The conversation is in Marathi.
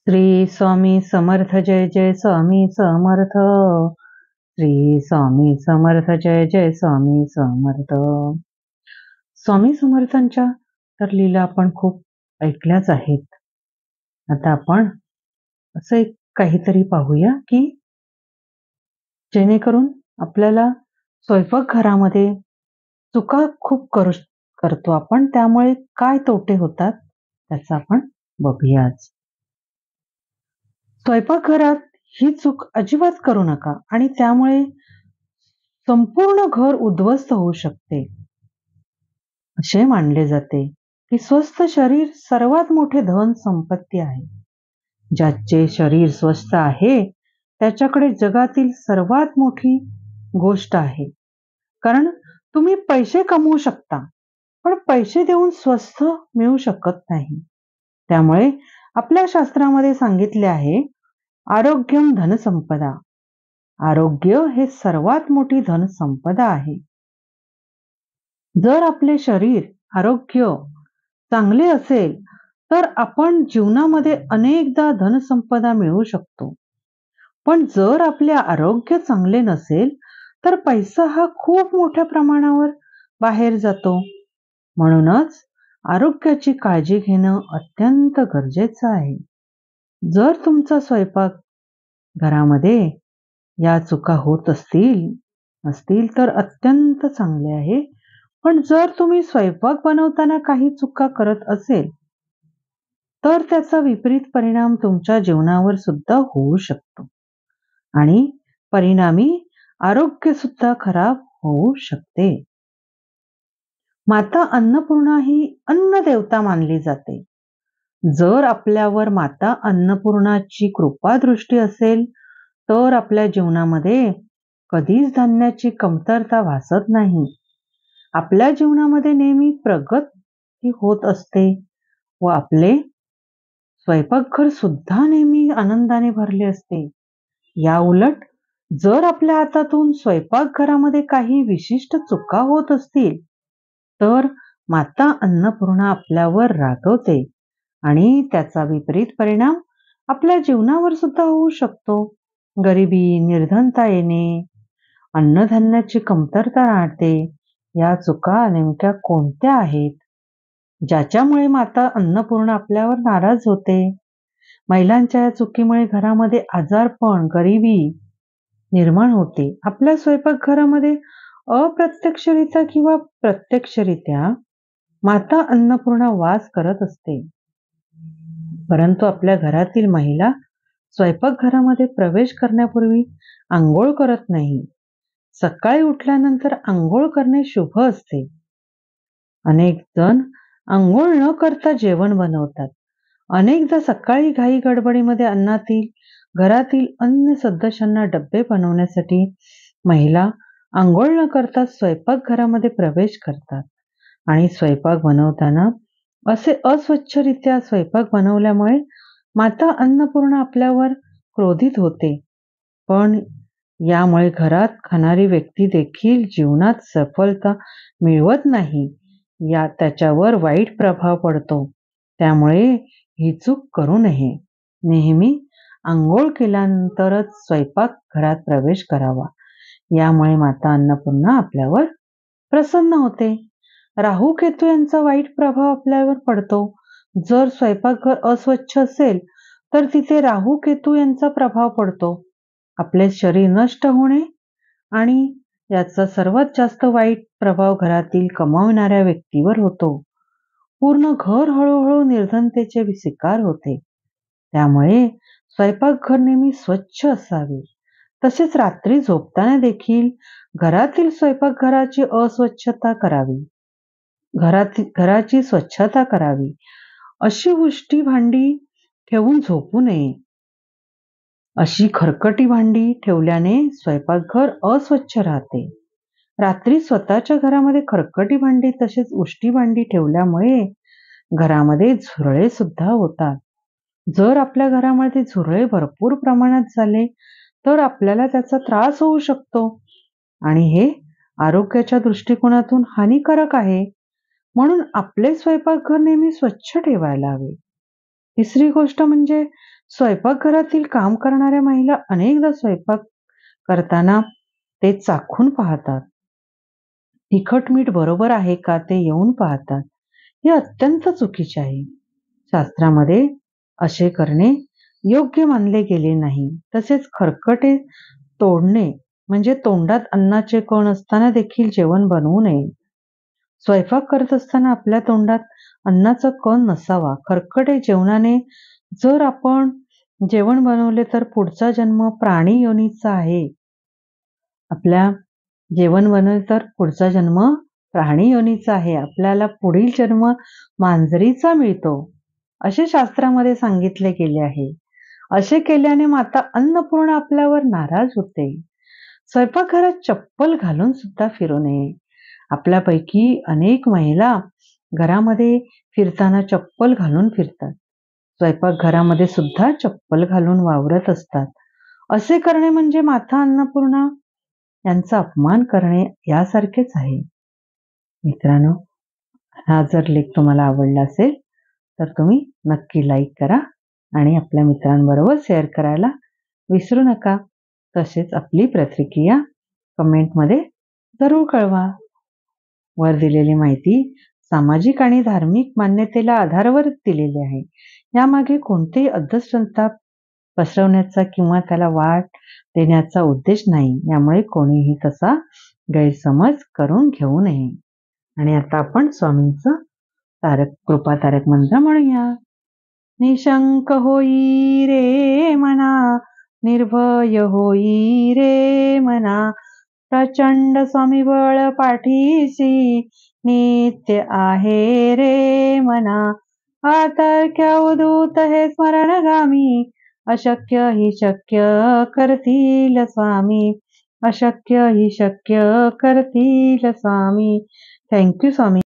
श्री स्वामी समर्थ जय जय स्वामी समर्थ. श्री स्वामी समर्थ जय जय स्वामी समर्थ. स्वामी समर्थांच्या तर लीला आपण खूप ऐकल्याच आहेत. आता आपण असं एक काहीतरी पाहूया की जेणेकरून आपल्याला स्वयंपाकघरामध्ये चुका खूप करतो आपण, त्यामुळे काय तोटे होतात त्याचं आपण बघूया आज. स्वयंपाकघरात ही चूक अजिबात करू नका आणि त्यामुळे संपूर्ण घर उद्ध्वस्त होऊ शकते. असे मानले जाते की स्वस्थ शरीर सर्वात मोठे धन संपत्ती आहे. ज्याचे शरीर स्वस्थ आहे त्याच्याकडे जगातील सर्वात मोठी गोष्ट आहे. कारण तुम्ही पैसे कमवू शकता, पण पैसे देऊन स्वस्थ मिळू शकत नाही. त्यामुळे आपल्या शास्त्रामध्ये सांगितले आहे, आरोग्यम धनसंपदा. आरोग्य हे सर्वात मोठी धनसंपदा आहे. जर आपले शरीर आरोग्य चांगले असेल तर आपण जीवनामध्ये अनेकदा धनसंपदा मिळवू शकतो. पण जर आपले आरोग्य चांगले नसेल तर पैसा हा खूप मोठ्या प्रमाणावर बाहेर जातो. म्हणूनच आरोग्याची काळजी घेणं अत्यंत गरजेचं आहे. जर तुमचा स्वयंपाक घरामध्ये या चुका होत असतील तर अत्यंत चांगले आहे. पण जर तुम्ही स्वयंपाक बनवताना काही चुका करत असेल तर त्याचा विपरीत परिणाम तुमच्या जीवनावर सुद्धा होऊ शकतो आणि परिणामी आरोग्य सुद्धा खराब होऊ शकते. माता अन्नपूर्णा ही अन्न देवता मानली जाते. जर आपल्यावर माता अन्नपूर्णाची कृपा दृष्टी असेल तर आपल्या जीवनामध्ये कधीच धान्याची कमतरता भासत नाही. आपल्या जीवनामध्ये नेहमी प्रगती होत असते व आपले स्वयंपाकघर सुद्धा नेहमी आनंदाने भरले असते. या उलट जर आपल्या हातातून स्वयंपाकघरामध्ये काही विशिष्ट चुका होत असतील तर माता अन्नपूर्णा आपल्यावर रागवते आणि त्याचा विपरीत परिणाम आपल्या जीवनावर सुद्धा होऊ शकतो. गरिबी, निर्धनता येणे, अन्नधान्याची कमतरता राहते. या चुका नेमक्या कोणत्या आहेत ज्याच्यामुळे माता अन्नपूर्णा आपल्यावर नाराज होते? महिलांच्या या चुकीमुळे घरामध्ये आजारपण, गरिबी निर्माण होते. आपल्या स्वयंपाकघरामध्ये अप्रत्यक्षरित्या किंवा प्रत्यक्षरित्या माता अन्नपूर्णा वास करत असते. परंतु आपल्या घरातील महिला स्वयंपाकघरामध्ये प्रवेश करण्यापूर्वी आंघोळ करत नाही. सकाळी उठल्यानंतर आंघोळ करणे शुभ असते. अनेक जण आंघोळ न करता जेवण बनवतात. अनेकदा सकाळी घाई गडबडीमध्ये घरातील अन्य सदस्यांना डब्बे बनवण्यासाठी महिला आंघोळ न करता स्वयंपाकघरामध्ये प्रवेश करतात आणि स्वयंपाक बनवताना असे अस्वच्छरित्या स्वयंपाक बनवल्यामुळे माता अन्नपूर्णा आपल्यावर क्रोधित होते. पण यामुळे घरात खाणारी व्यक्ती देखील जीवनात सफलता मिळवत नाही. त्याच्यावर वाईट प्रभाव पडतो. त्यामुळे ही चूक करू नये. नेहमी आंघोळ केल्यानंतरच स्वयंपाक घरात प्रवेश करावा. यामुळे माता अन्नपूर्णा आपल्यावर प्रसन्न होते. राहू केतू यांचा वाईट प्रभाव आपल्यावर पडतो. जर स्वयंपाकघर अस्वच्छ असेल तर तिथे राहू केतू यांचा प्रभाव पडतो. आपले शरीर नष्ट होणे आणि याचा सर्वात जास्त वाईट प्रभाव घरातील कमावणाऱ्या व्यक्तीवर होतो. पूर्ण घर हळूहळू निर्धनतेचे शिकार होते. त्यामुळे स्वयंपाकघर नेहमी स्वच्छ असावे. तसेच रात्री झोपताना देखील घरातील स्वयंपाकघराची घराची स्वच्छता करावी. अशी उष्टी भांडी ठेवून झोपू नये. अशी खरकटी भांडी ठेवल्याने स्वयंपाकघर अस्वच्छ राहते. रात्री स्वतःच्या घरामध्ये खरकटी भांडी तसेच उष्टी भांडी ठेवल्यामुळे घरामध्ये झुरळे सुद्धा होतात. जर आपल्या घरामध्ये झुरळे भरपूर प्रमाणात झाले तर आपल्याला त्याचा त्रास होऊ शकतो आणि हे आरोग्याच्या दृष्टिकोनातून हानिकारक आहे. म्हणून आपले स्वयंपाकघर नेहमी स्वच्छ ठेवायला हवे. तिसरी गोष्ट म्हणजे स्वयंपाकघरातील काम करणाऱ्या महिला अनेकदा स्वयंपाक करताना ते चाखून पाहतात. तिखट मीठ बरोबर आहे का ते येऊन पाहतात. हे अत्यंत चुकीचे आहे. शास्त्रामध्ये असे करणे योग्य मानले गेले नाही. तसेच खरकटे तोडणे म्हणजे तोंडात अन्नाचे कण असताना देखील जेवण बनवू नये. स्वयंपाक करत असताना आपल्या तोंडात अन्नाचा कण नसावा. खरकटे जेवणाने जर आपण जेवण बनवले तर पुढचा जन्म प्राणी योनीचा आहे. आपल्या जेवण बनवले तर पुढचा जन्म प्राणी योनीचा आहे. आपल्याला पुढील जन्म मांजरीचा मिळतो, असे शास्त्रामध्ये सांगितले गेले आहे. असे केल्याने माता अन्नपूर्णा आपल्यावर नाराज होते. स्वयंपाकघरात चप्पल घालून सुद्धा फिरू नये. आपल्यापैकी अनेक महिला घरामध्ये फिरताना चप्पल घालून फिरतात. स्वयंपाकघरामध्ये सुद्धा चप्पल घालून वावरत असतात. असे करणे म्हणजे माता अन्नपूर्णा यांचा अपमान करणे यासारखेच आहे. मित्रांनो, हा जर लेख तुम्हाला आवडला असेल तर तुम्ही नक्की लाईक करा आणि आपल्या मित्रांबरोबर शेअर करायला विसरू नका. तसेच आपली प्रतिक्रिया कमेंटमध्ये जरूर कळवा. वर दिलेली माहिती सामाजिक आणि धार्मिक मान्यतेला आधारावर दिलेली आहे. यामागे कोणतेही अंधश्रद्धा पसरवण्याचा किंवा त्याला वाट देण्याचा उद्देश नाही. यामुळे कोणीही तसा गैरसमज करून घेऊ नये. आणि आता आपण स्वामींचं कृपा तारक मंत्र म्हणूया. निशंक होई रे मना, निर्भय होई रे मना, प्रचंड स्वामीबळ पाठीसी, नित्य आहे रे मना. आतर्क्य उदूत हे स्मरणगामी, अशक्य ही शक्य करतील स्वामी, अशक्य ही शक्य करतील स्वामी. थँक्यू स्वामी.